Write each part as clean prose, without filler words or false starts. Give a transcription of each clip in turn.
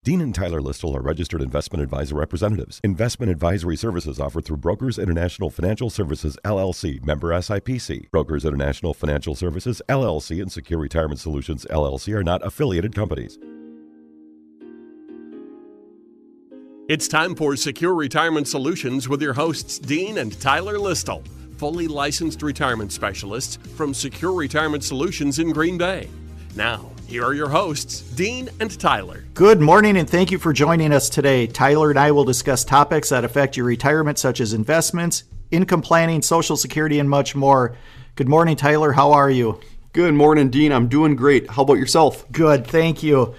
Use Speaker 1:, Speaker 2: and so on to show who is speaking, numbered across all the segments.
Speaker 1: Dean and Tyler Listle are registered investment advisor representatives. Investment advisory services offered through Brokers International Financial Services, LLC, member SIPC. Brokers International Financial Services, LLC, and Secure Retirement Solutions, LLC are not affiliated companies.
Speaker 2: It's time for Secure Retirement Solutions with your hosts, Dean and Tyler Listle, fully licensed retirement specialists from Secure Retirement Solutions in Green Bay. Now, here are your hosts, Dean and Tyler.
Speaker 3: Good morning, and thank you for joining us today. Tyler and I will discuss topics that affect your retirement, such as investments, income planning, Social Security, and much more. Good morning, Tyler. How are you?
Speaker 4: Good morning, Dean. I'm doing great. How about yourself?
Speaker 3: Good, thank you.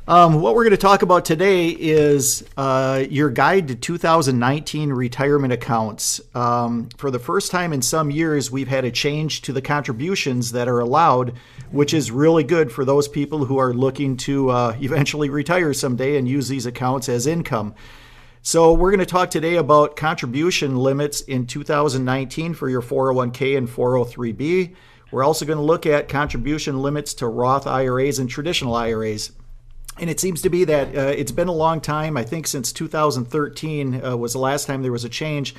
Speaker 3: What we're going to talk about today is your guide to 2019 retirement accounts. For the first time in some years, we've had a change to the contributions that are allowed, which is really good for those people who are looking to eventually retire someday and use these accounts as income. So we're going to talk today about contribution limits in 2019 for your 401k and 403b. We're also going to look at contribution limits to Roth IRAs and traditional IRAs. And it seems to be that it's been a long time. I think since 2013 was the last time there was a change.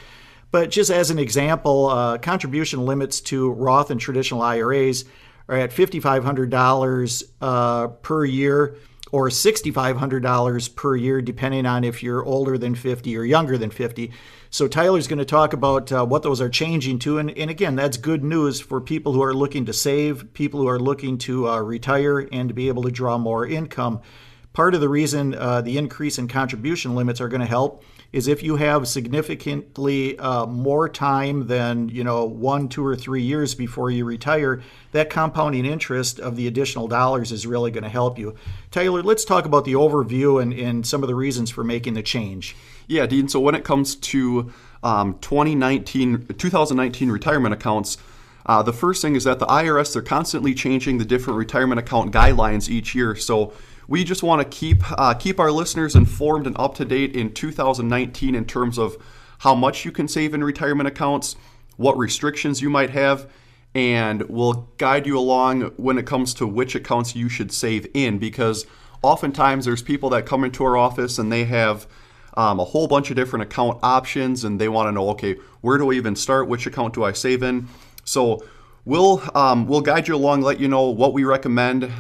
Speaker 3: But just as an example, contribution limits to Roth and traditional IRAs are at $5,500 per year or $6,500 per year, depending on if you're older than 50 or younger than 50. So Tyler's going to talk about what those are changing to. And again, that's good news for people who are looking to save, people who are looking to retire and to be able to draw more income. Part of the reason the increase in contribution limits are going to help is if you have significantly more time than 1, 2, or 3 years before you retire, that compounding interest of the additional dollars is really going to help you. Tyler, let's talk about the overview and some of the reasons for making the change.
Speaker 4: Yeah, Dean. So when it comes to 2019 retirement accounts, the first thing is that the IRS, they're constantly changing the different retirement account guidelines each year. So we just want to keep our listeners informed and up to date in 2019 in terms of how much you can save in retirement accounts, what restrictions you might have, and we'll guide you along when it comes to which accounts you should save in, because oftentimes there's people that come into our office and they have a whole bunch of different account options and they want to know, okay, where do I even start? Which account do I save in? So we'll guide you along, let you know what we recommend,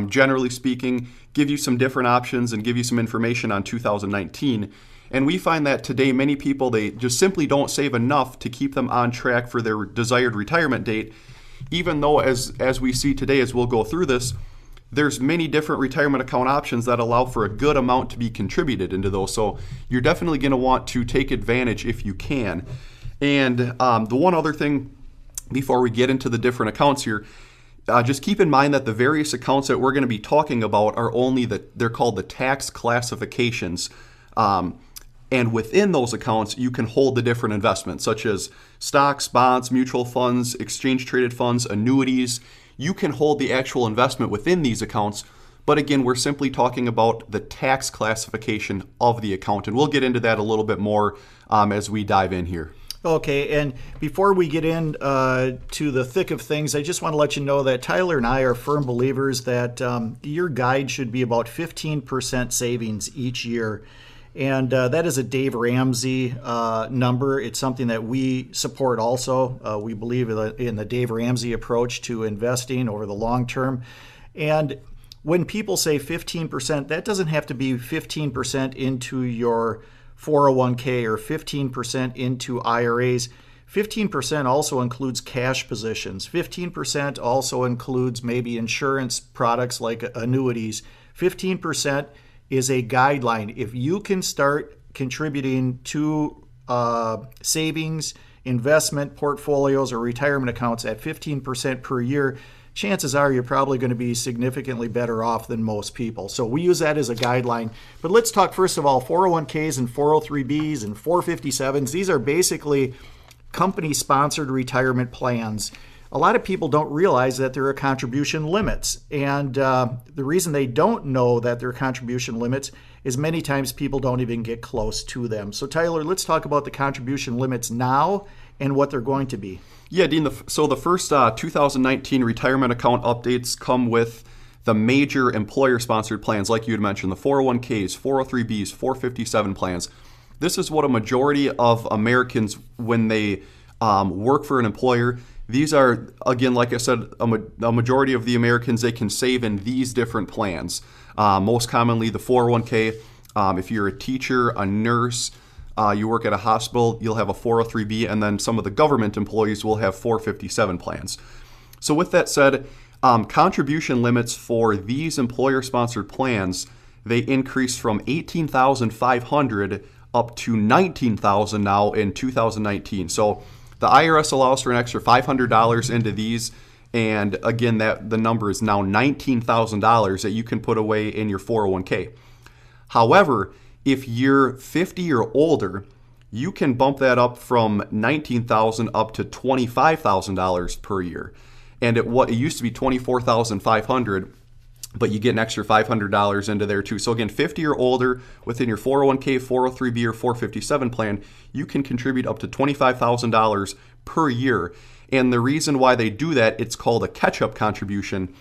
Speaker 4: generally speaking, give you some different options and give you some information on 2019. And we find that today many people, they just simply don't save enough to keep them on track for their desired retirement date, even though as we see today, as we'll go through this, there's many different retirement account options that allow for a good amount to be contributed into those. So you're definitely going to want to take advantage if you can. And the one other thing before we get into the different accounts here, just keep in mind that the various accounts that we're going to be talking about are they're called the tax classifications. And within those accounts, you can hold the different investments, such as stocks, bonds, mutual funds, exchange-traded funds, annuities. You can hold the actual investment within these accounts. But again, we're simply talking about the tax classification of the account. And we'll get into that a little bit more as we dive in here.
Speaker 3: Okay, and before we get in to the thick of things, I just want to let you know that Tyler and I are firm believers that your guide should be about 15% savings each year. And that is a Dave Ramsey number. It's something that we support also. We believe in the Dave Ramsey approach to investing over the long term. And when people say 15%, that doesn't have to be 15% into your 401k or 15% into IRAs. 15% also includes cash positions. 15% also includes maybe insurance products like annuities. 15% is a guideline. If you can start contributing to savings, investment portfolios, or retirement accounts at 15% per year, chances are you're probably going to be significantly better off than most people. So we use that as a guideline. But let's talk first of all 401ks and 403bs and 457s. These are basically company-sponsored retirement plans. A lot of people don't realize that there are contribution limits. And the reason they don't know that there are contribution limits is many times people don't even get close to them. So Tyler, let's talk about the contribution limits now and what they're going to be.
Speaker 4: Yeah, Dean, so the first 2019 retirement account updates come with the major employer-sponsored plans, like you had mentioned, the 401ks, 403bs, 457 plans. This is what a majority of Americans, when they work for an employer, these are, again, like I said, a majority of the Americans, they can save in these different plans. Most commonly, the 401k. If you're a teacher, a nurse, you work at a hospital, you'll have a 403b, and then some of the government employees will have 457 plans. So with that said, contribution limits for these employer-sponsored plans, they increase from $18,500 up to $19,000 now in 2019. So the IRS allows for an extra $500 into these, and again, the number is now $19,000 that you can put away in your 401k. However, if you're 50 or older, you can bump that up from $19,000 up to $25,000 per year. And it used to be $24,500, but you get an extra $500 into there too. So again, 50 or older, within your 401k, 403b, or 457 plan, you can contribute up to $25,000 per year. And the reason why they do that, it's called a catch-up contribution.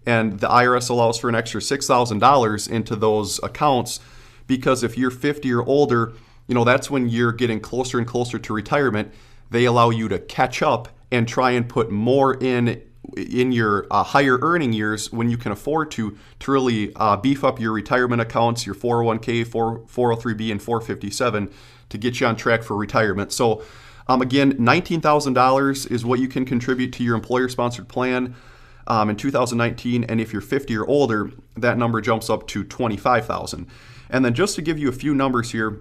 Speaker 4: And the IRS allows for an extra $6,000 into those accounts, because if you're 50 or older, that's when you're getting closer and closer to retirement. They allow you to catch up and try and put more in your higher earning years when you can afford to really beef up your retirement accounts, your 401k, 403b, and 457 to get you on track for retirement. So again, $19,000 is what you can contribute to your employer-sponsored plan in 2019. And if you're 50 or older, that number jumps up to $25,000. And then just to give you a few numbers here,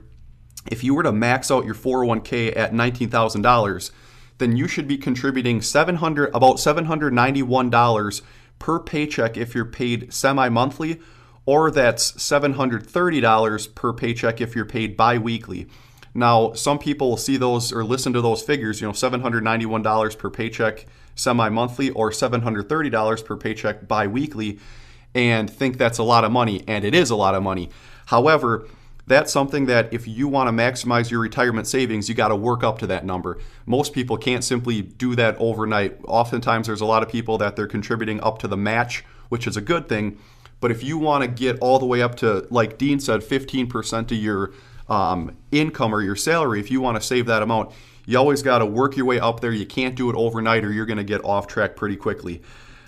Speaker 4: if you were to max out your 401k at $19,000, then you should be contributing about $791 per paycheck if you're paid semi-monthly, or that's $730 per paycheck if you're paid bi-weekly. Now, some people will see those or listen to those figures, $791 per paycheck semi-monthly or $730 per paycheck bi-weekly, and think that's a lot of money, and it is a lot of money. However, that's something that if you want to maximize your retirement savings, you got to work up to that number. Most people can't simply do that overnight. Oftentimes, there's a lot of people that they're contributing up to the match, which is a good thing. But if you want to get all the way up to, like Dean said, 15% of your income or your salary, if you want to save that amount, you always got to work your way up there. You can't do it overnight, or you're going to get off track pretty quickly.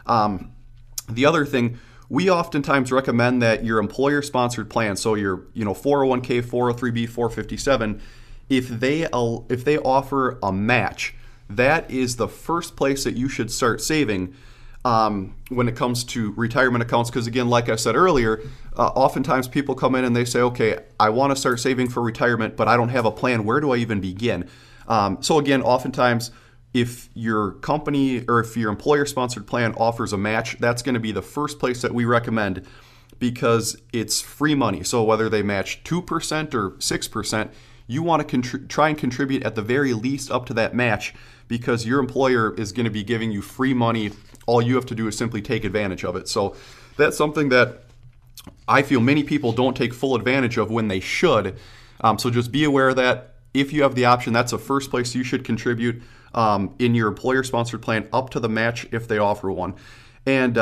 Speaker 4: The other thing, we oftentimes recommend that your employer-sponsored plan, so your 401k, 403b, 457, if they offer a match, that is the first place that you should start saving when it comes to retirement accounts. Because again, like I said earlier, oftentimes people come in and they say, okay, I want to start saving for retirement, but I don't have a plan. Where do I even begin? So again, oftentimes, if your company or if your employer-sponsored plan offers a match, that's going to be the first place that we recommend, because it's free money. So whether they match 2% or 6%, you want to try and contribute at the very least up to that match, because your employer is going to be giving you free money. All you have to do is simply take advantage of it. So that's something that I feel many people don't take full advantage of when they should. So just be aware of that. If you have the option, that's the first place you should contribute in your employer-sponsored plan up to the match if they offer one. And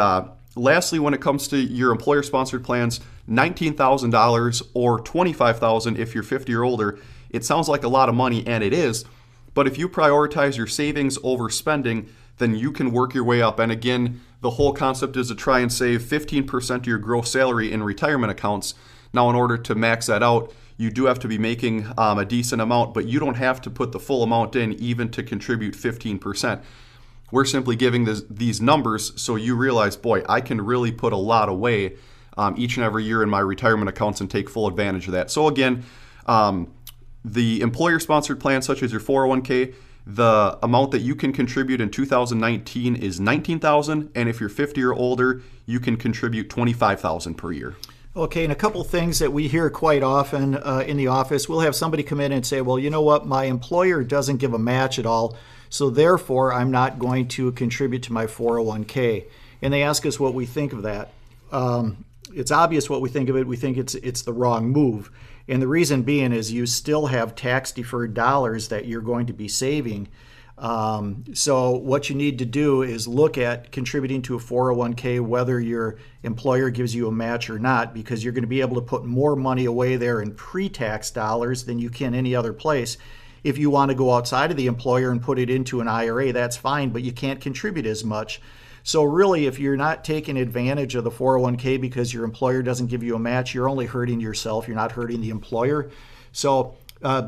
Speaker 4: lastly, when it comes to your employer-sponsored plans, $19,000 or $25,000 if you're 50 or older, it sounds like a lot of money, and it is. But if you prioritize your savings over spending, then you can work your way up. And again, the whole concept is to try and save 15% of your gross salary in retirement accounts. Now, in order to max that out, you do have to be making a decent amount, but you don't have to put the full amount in even to contribute 15%. We're simply giving these numbers so you realize, boy, I can really put a lot away each and every year in my retirement accounts and take full advantage of that. So again, the employer-sponsored plan, such as your 401k, the amount that you can contribute in 2019 is $19,000, and if you're 50 or older, you can contribute $25,000 per year.
Speaker 3: Okay, and a couple things that we hear quite often in the office, we'll have somebody come in and say, well, you know what, my employer doesn't give a match at all, so therefore I'm not going to contribute to my 401k. And they ask us what we think of that. It's obvious what we think of it. We think it's the wrong move. And the reason being is you still have tax-deferred dollars that you're going to be saving. So what you need to do is look at contributing to a 401k, whether your employer gives you a match or not, because you're going to be able to put more money away there in pre-tax dollars than you can any other place. If you want to go outside of the employer and put it into an IRA, that's fine, but you can't contribute as much. So really, if you're not taking advantage of the 401k because your employer doesn't give you a match, you're only hurting yourself. You're not hurting the employer. So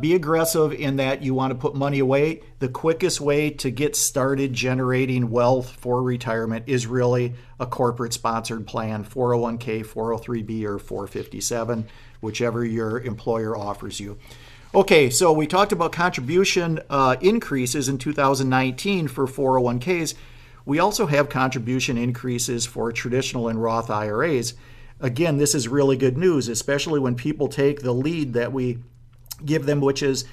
Speaker 3: be aggressive in that you want to put money away. The quickest way to get started generating wealth for retirement is really a corporate sponsored plan, 401k, 403b, or 457, whichever your employer offers you. Okay, so we talked about contribution increases in 2019 for 401ks. We also have contribution increases for traditional and Roth IRAs. Again, this is really good news, especially when people take the lead that we give them, which is,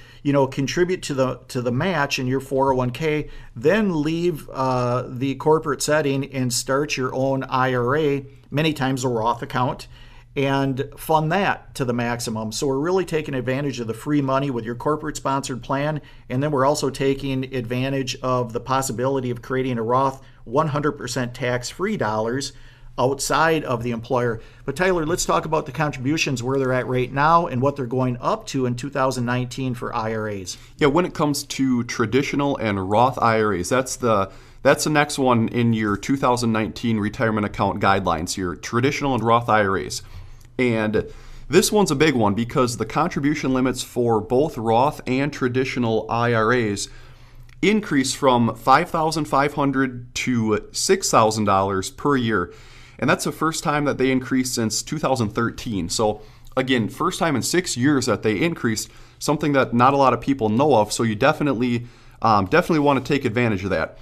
Speaker 3: contribute to the match in your 401k, then leave the corporate setting and start your own IRA, many times a Roth account, and fund that to the maximum. So we're really taking advantage of the free money with your corporate sponsored plan, and then we're also taking advantage of the possibility of creating a Roth 100% tax-free dollars outside of the employer. But Tyler, let's talk about the contributions, where they're at right now and what they're going up to in 2019 for IRAs.
Speaker 4: Yeah, when it comes to traditional and Roth IRAs, that's the next one in your 2019 retirement account guidelines, your traditional and Roth IRAs. And this one's a big one because the contribution limits for both Roth and traditional IRAs increase from $5,500 to $6,000 per year. And that's the first time that they increased since 2013. So again, first time in 6 years that they increased, something that not a lot of people know of. So you definitely want to take advantage of that.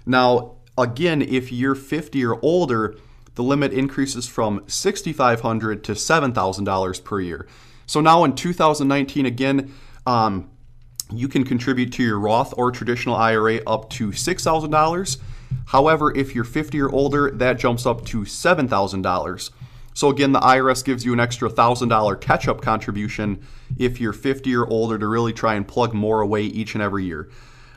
Speaker 4: Now, again, if you're 50 or older, the limit increases from $6,500 to $7,000 per year. So now in 2019, again, you can contribute to your Roth or traditional IRA up to $6,000. However, if you're 50 or older, that jumps up to $7,000. So again, the IRS gives you an extra $1,000 catch-up contribution if you're 50 or older to really try and plug more away each and every year.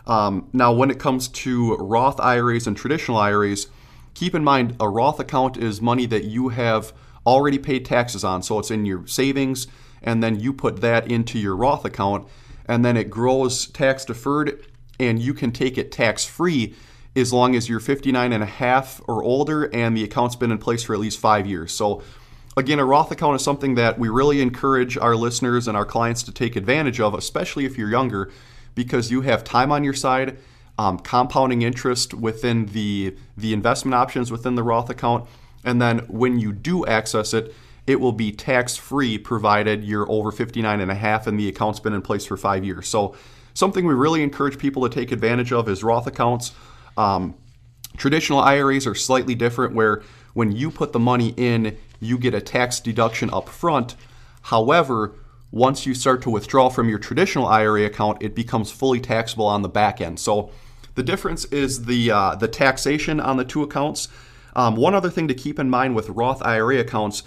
Speaker 4: Now, when it comes to Roth IRAs and traditional IRAs, keep in mind a Roth account is money that you have already paid taxes on. So it's in your savings, and then you put that into your Roth account, and then it grows tax deferred, and you can take it tax-free as long as you're 59 and a half or older and the account's been in place for at least 5 years. So again, a Roth account is something that we really encourage our listeners and our clients to take advantage of, especially if you're younger, because you have time on your side, compounding interest within the investment options within the Roth account, and then when you do access it, it will be tax-free provided you're over 59 and a half and the account's been in place for 5 years. So something we really encourage people to take advantage of is Roth accounts. Traditional IRAs are slightly different, where when you put the money in, you get a tax deduction up front. However, once you start to withdraw from your traditional IRA account, it becomes fully taxable on the back end. So the difference is the taxation on the two accounts. One other thing to keep in mind with Roth IRA accounts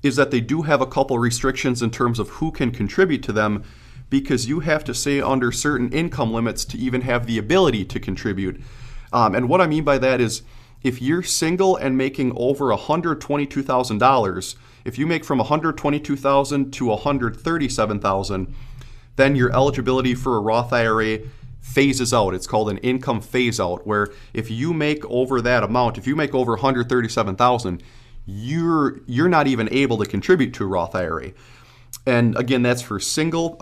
Speaker 4: is that they do have a couple restrictions in terms of who can contribute to them, because you have to stay under certain income limits to even have the ability to contribute. And what I mean by that is, if you're single and making over $122,000, if you make from $122,000 to $137,000, then your eligibility for a Roth IRA phases out. It's called an income phase out, where if you make over that amount, if you make over $137,000, you're not even able to contribute to a Roth IRA. And again, that's for single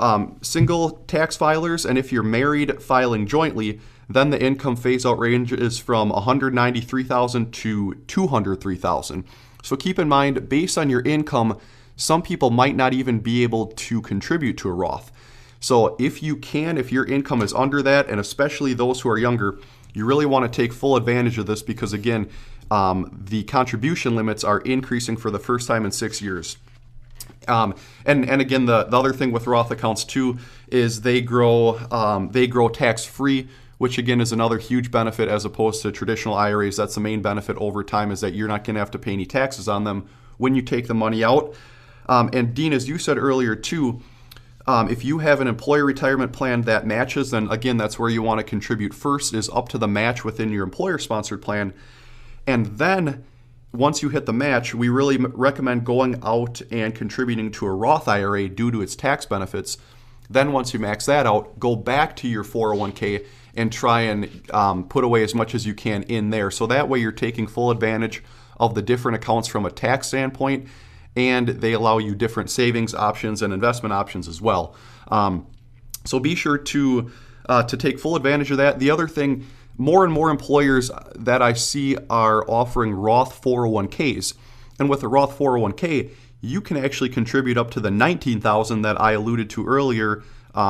Speaker 4: tax filers. And if you're married filing jointly, then the income phase-out range is from $193,000 to $203,000. So keep in mind, based on your income, some people might not even be able to contribute to a Roth. So if you can, if your income is under that, and especially those who are younger, you really want to take full advantage of this, because again, the contribution limits are increasing for the first time in 6 years. And again, the other thing with Roth accounts too is they grow tax-free, which again is another huge benefit as opposed to traditional IRAs. That's the main benefit over time, is that you're not going to have to pay any taxes on them when you take the money out. And Dean, as you said earlier too, If you have an employee retirement plan that matches, then again, that's where you want to contribute first, is up to the match within your employer-sponsored plan. And then once you hit the match, we really recommend going out and contributing to a Roth IRA due to its tax benefits. Then once you max that out, go back to your 401k and try and put away as much as you can in there. So that way you're taking full advantage of the different accounts from a tax standpoint, and they allow you different savings options and investment options as well. So be sure to take full advantage of that. The other thing, more and more employers that I see are offering Roth 401ks. And with a Roth 401k, you can actually contribute up to the $19,000 that I alluded to earlier,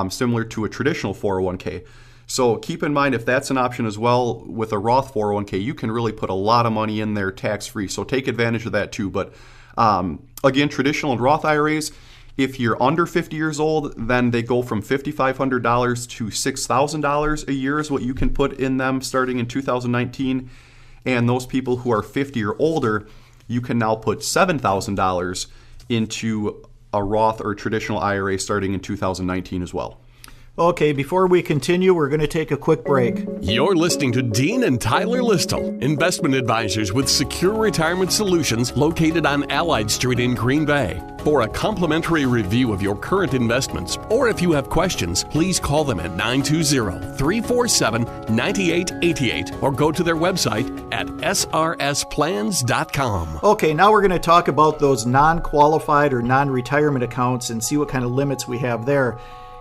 Speaker 4: similar to a traditional 401k. So keep in mind, if that's an option as well with a Roth 401k, you can really put a lot of money in there tax-free. So take advantage of that too. But again, traditional and Roth IRAs, if you're under 50 years old, then they go from $5,500 to $6,000 a year is what you can put in them starting in 2019. And those people who are 50 or older, you can now put $7,000 into a Roth or traditional IRA starting in 2019 as well.
Speaker 3: Okay, before we continue, we're going to take a quick break.
Speaker 2: You're listening to Dean and Tyler Listle, investment advisors with Secure Retirement Solutions located on Allied Street in Green Bay. For a complimentary review of your current investments, or if you have questions, please call them at 920-347-9888 or go to their website at srsplans.com.
Speaker 3: Okay, now we're going to talk about those non-qualified or non-retirement accounts and see what kind of limits we have there.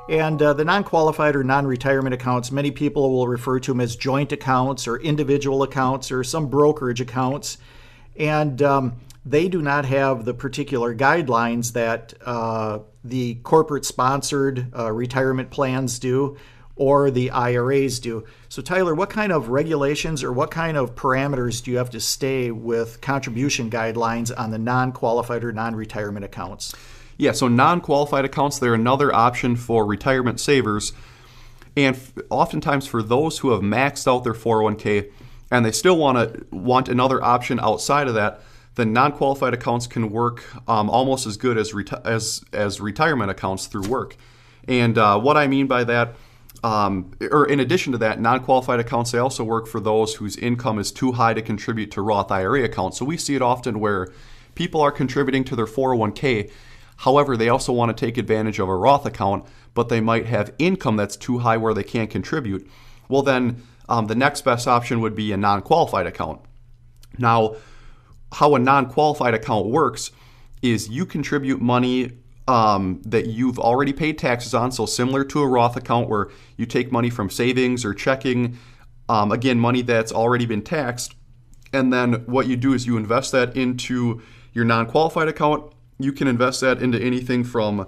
Speaker 3: And the non-qualified or non-retirement accounts, many people will refer to them as joint accounts or individual accounts or some brokerage accounts. And they do not have the particular guidelines that the corporate-sponsored retirement plans do or the IRAs do. So Tyler, what kind of regulations or what kind of parameters do you have to stay with contribution guidelines on the non-qualified or non-retirement accounts?
Speaker 4: Yeah, so non-qualified accounts, they're another option for retirement savers. And oftentimes for those who have maxed out their 401k and they still want another option outside of that, the non-qualified accounts can work almost as good as retirement accounts through work. And what I mean by that, or in addition to that, non-qualified accounts, they also work for those whose income is too high to contribute to Roth IRA accounts. So we see it often where people are contributing to their 401k. However, they also want to take advantage of a Roth account, but they might have income that's too high where they can't contribute. Well, then the next best option would be a non-qualified account. Now, how a non-qualified account works is you contribute money that you've already paid taxes on, so similar to a Roth account where you take money from savings or checking, again, money that's already been taxed, and then what you do is you invest that into your non-qualified account. You can invest that into anything from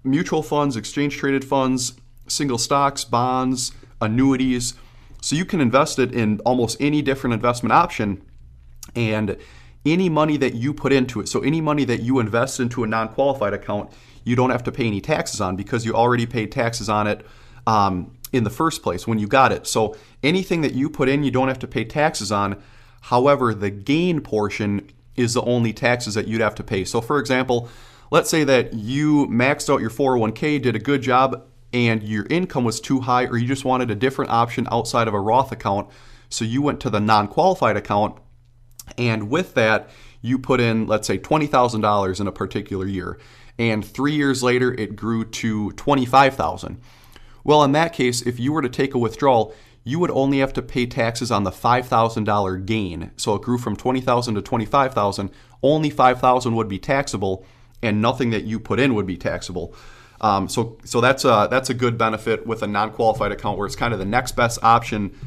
Speaker 4: mutual funds, exchange-traded funds, single stocks, bonds, annuities. So you can invest it in almost any different investment option, and any money that you put into it, so any money that you invest into a non-qualified account, you don't have to pay any taxes on because you already paid taxes on it in the first place when you got it. So anything that you put in, you don't have to pay taxes on. However, the gain portion is the only taxes that you'd have to pay. So for example, let's say that you maxed out your 401k, did a good job, and your income was too high, or you just wanted a different option outside of a Roth account. So you went to the non-qualified account, and with that, you put in, let's say, $20,000 in a particular year. And 3 years later, it grew to $25,000. Well, in that case, if you were to take a withdrawal, you would only have to pay taxes on the $5,000 gain. So it grew from $20,000 to $25,000. Only $5,000 would be taxable, and nothing that you put in would be taxable. So that's a good benefit with a non-qualified account, where it's kind of the next best option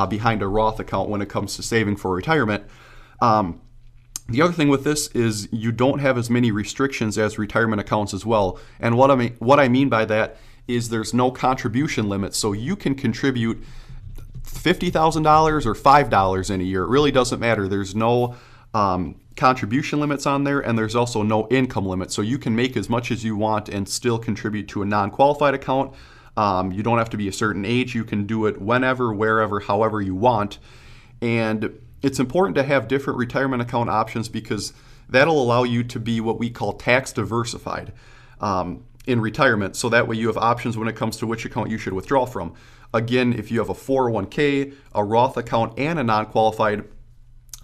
Speaker 4: behind a Roth account when it comes to saving for retirement. The other thing with this is you don't have as many restrictions as retirement accounts as well. And what I mean by that is there's no contribution limit. So you can contribute $50,000 or $5 in a year. It really doesn't matter. There's no contribution limits on there, and there's also no income limit. So you can make as much as you want and still contribute to a non-qualified account. You don't have to be a certain age. You can do it whenever, wherever, however you want. And it's important to have different retirement account options because that'll allow you to be what we call tax diversified. in retirement. So that way you have options when it comes to which account you should withdraw from. Again, if you have a 401k, a Roth account, and a non-qualified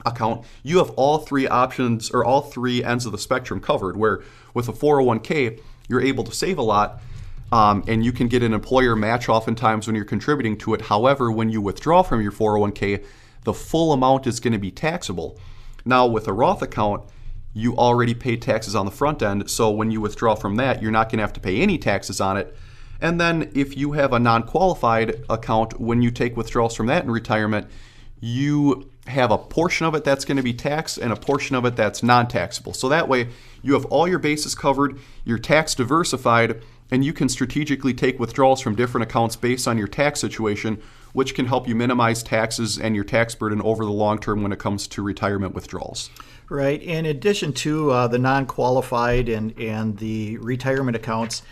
Speaker 4: account, you have all three options or all three ends of the spectrum covered, where with a 401k, you're able to save a lot and you can get an employer match oftentimes when you're contributing to it. However, when you withdraw from your 401k, the full amount is going to be taxable. Now, with a Roth account, you already pay taxes on the front end, so when you withdraw from that, you're not going to have to pay any taxes on it. And then if you have a non-qualified account, when you take withdrawals from that in retirement, you have a portion of it that's going to be taxed and a portion of it that's non-taxable. So that way you have all your bases covered, you're tax diversified, and you can strategically take withdrawals from different accounts based on your tax situation, which can help you minimize taxes and your tax burden over the long term when it comes to retirement withdrawals.
Speaker 3: Right. In addition to the non-qualified and the retirement accounts,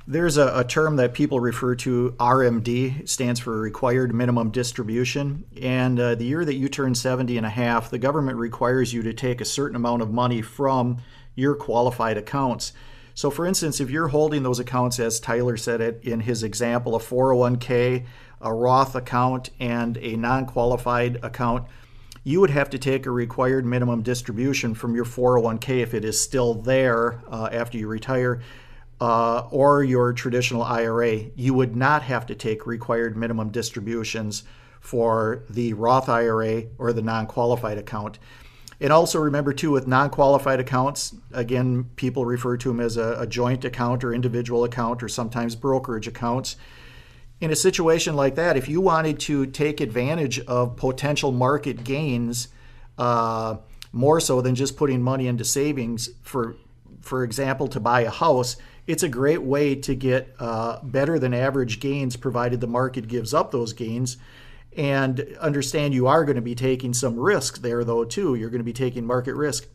Speaker 3: there's a term that people refer to, RMD, stands for Required Minimum Distribution. And the year that you turn 70 and a half, the government requires you to take a certain amount of money from your qualified accounts. So for instance, if you're holding those accounts, as Tyler said it in his example, a 401k, a Roth account, and a non-qualified account, you would have to take a required minimum distribution from your 401k if it is still there after you retire, or your traditional IRA. You would not have to take required minimum distributions for the Roth IRA or the non-qualified account. And also remember too, with non-qualified accounts, again, people refer to them as a joint account or individual account or sometimes brokerage accounts. In a situation like that, if you wanted to take advantage of potential market gains, more so than just putting money into savings, for example, to buy a house, it's a great way to get better than average gains, provided the market gives up those gains. And understand you are going to be taking some risk there, though, too. You're going to be taking market risk.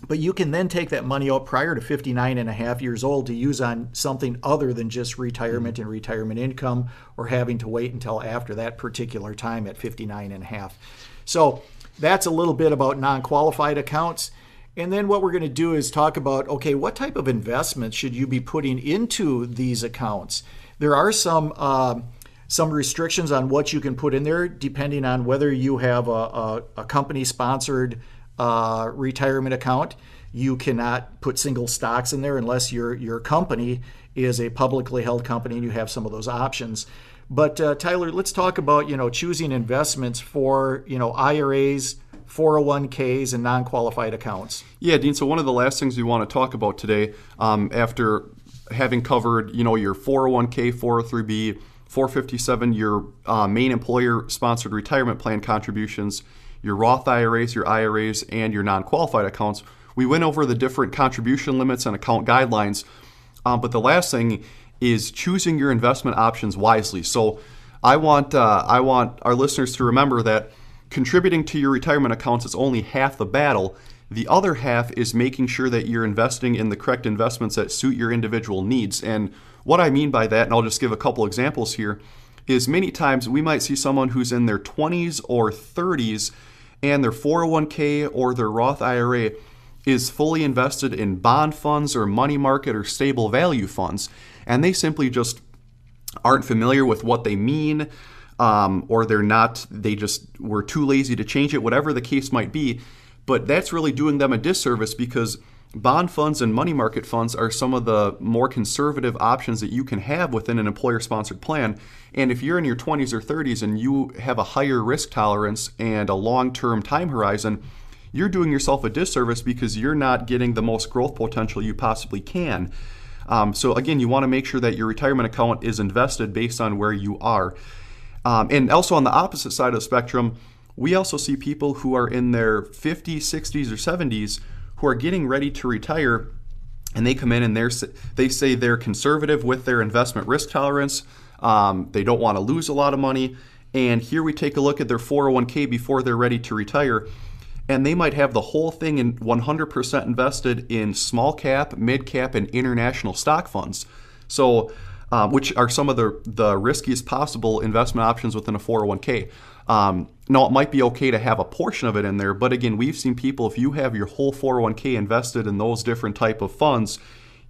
Speaker 3: But you can then take that money out prior to 59 and a half years old to use on something other than just retirement and retirement income, or having to wait until after that particular time at 59 and a half. So that's a little bit about non-qualified accounts. And then what we're going to do is talk about, okay, what type of investments should you be putting into these accounts? There are some restrictions on what you can put in there, depending on whether you have a company-sponsored retirement account. You cannot put single stocks in there unless your company is a publicly held company and you have some of those options. But Tyler, let's talk about choosing investments for IRAs, 401ks, and non-qualified accounts.
Speaker 4: Yeah, Dean. So one of the last things we want to talk about today, after having covered your 401k, 403b, 457, your main employer-sponsored retirement plan contributions, your Roth IRAs, and your non-qualified accounts. We went over the different contribution limits and account guidelines, but the last thing is choosing your investment options wisely. So I want our listeners to remember that contributing to your retirement accounts is only half the battle. The other half is making sure that you're investing in the correct investments that suit your individual needs. And what I mean by that, and I'll just give a couple examples here, is many times we might see someone who's in their 20s or 30s and their 401k or their Roth IRA is fully invested in bond funds or money market or stable value funds, and they simply just aren't familiar with what they mean, or they just were too lazy to change it, whatever the case might be. But that's really doing them a disservice, because bond funds and money market funds are some of the more conservative options that you can have within an employer-sponsored plan. And if you're in your 20s or 30s and you have a higher risk tolerance and a long-term time horizon, you're doing yourself a disservice because you're not getting the most growth potential you possibly can. So again, you want to make sure that your retirement account is invested based on where you are. And also on the opposite side of the spectrum, we also see people who are in their 50s, 60s, or 70s who are getting ready to retire, and they come in and they say they're conservative with their investment risk tolerance. They don't want to lose a lot of money. And here we take a look at their 401k before they're ready to retire, and they might have the whole thing in 100% invested in small cap, mid cap, and international stock funds. So, which are some of the riskiest possible investment options within a 401k. Now, it might be okay to have a portion of it in there, but again, we've seen people, if you have your whole 401k invested in those different type of funds,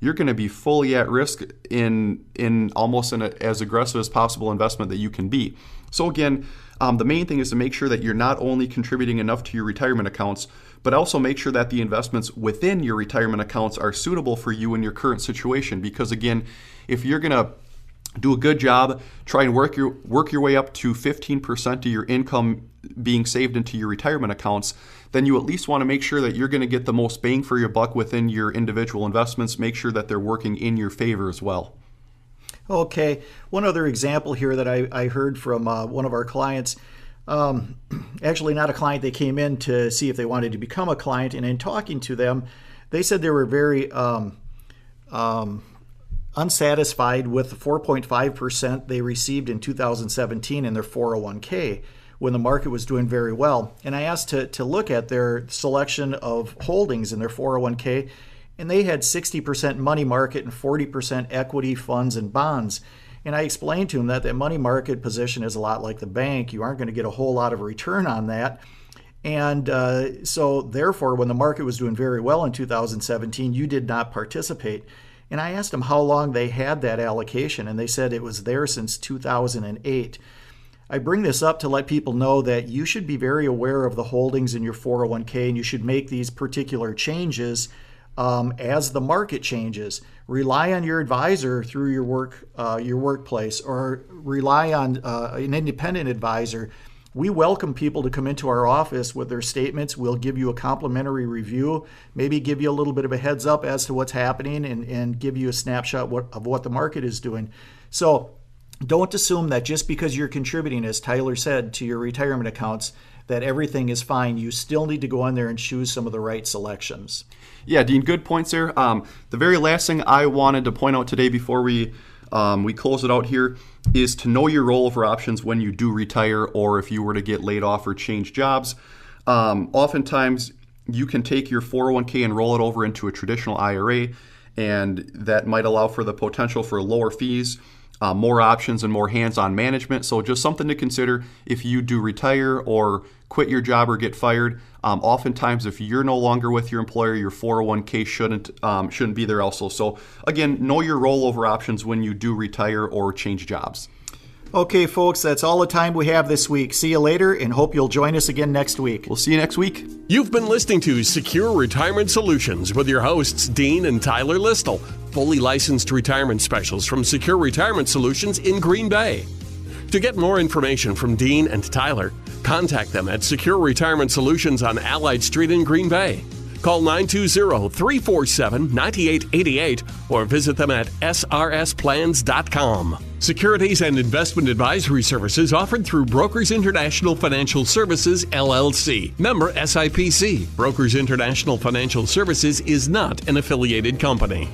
Speaker 4: you're going to be fully at risk in almost as aggressive as possible investment that you can be. So again, the main thing is to make sure that you're not only contributing enough to your retirement accounts, but also make sure that the investments within your retirement accounts are suitable for you in your current situation. Because again, if you're going to do a good job, try and work your way up to 15% of your income being saved into your retirement accounts, then you at least want to make sure that you're going to get the most bang for your buck within your individual investments. Make sure that they're working in your favor as well.
Speaker 3: Okay, one other example here that I heard from one of our clients, actually not a client, they came in to see if they wanted to become a client, and in talking to them, they said they were very unsatisfied with the 4.5% they received in 2017 in their 401k when the market was doing very well. And I asked to look at their selection of holdings in their 401k, and they had 60% money market and 40% equity funds and bonds. And I explained to them that money market position is a lot like the bank. You aren't going to get a whole lot of return on that. And so therefore, when the market was doing very well in 2017, you did not participate. And I asked them how long they had that allocation, and they said it was there since 2008. I bring this up to let people know that you should be very aware of the holdings in your 401k, and you should make these particular changes as the market changes. Rely on your advisor through your workplace, or rely on an independent advisor. We welcome people to come into our office with their statements. We'll give you a complimentary review, maybe give you a little bit of a heads up as to what's happening, and give you a snapshot of what the market is doing. So don't assume that just because you're contributing, as Tyler said, to your retirement accounts, that everything is fine. You still need to go in there and choose some of the right selections.
Speaker 4: Yeah, Dean, good points there. The very last thing I wanted to point out today before we close it out here is to know your rollover options when you do retire, or if you were to get laid off or change jobs. Oftentimes, you can take your 401k and roll it over into a traditional IRA, and that might allow for the potential for lower fees, more options, and more hands-on management. So just something to consider if you do retire or quit your job or get fired. Oftentimes, if you're no longer with your employer, your 401k shouldn't be there also. So again, know your rollover options when you do retire or change jobs.
Speaker 3: Okay, folks, that's all the time we have this week. See you later, and hope you'll join us again next week.
Speaker 4: We'll see you next week.
Speaker 2: You've been listening to Secure Retirement Solutions with your hosts, Dean and Tyler Listle, fully licensed retirement specialists from Secure Retirement Solutions in Green Bay. To get more information from Dean and Tyler, contact them at Secure Retirement Solutions on Allied Street in Green Bay. Call 920-347-9888 or visit them at srsplans.com. Securities and investment advisory services offered through Brokers International Financial Services, LLC. Member SIPC. Brokers International Financial Services is not an affiliated company.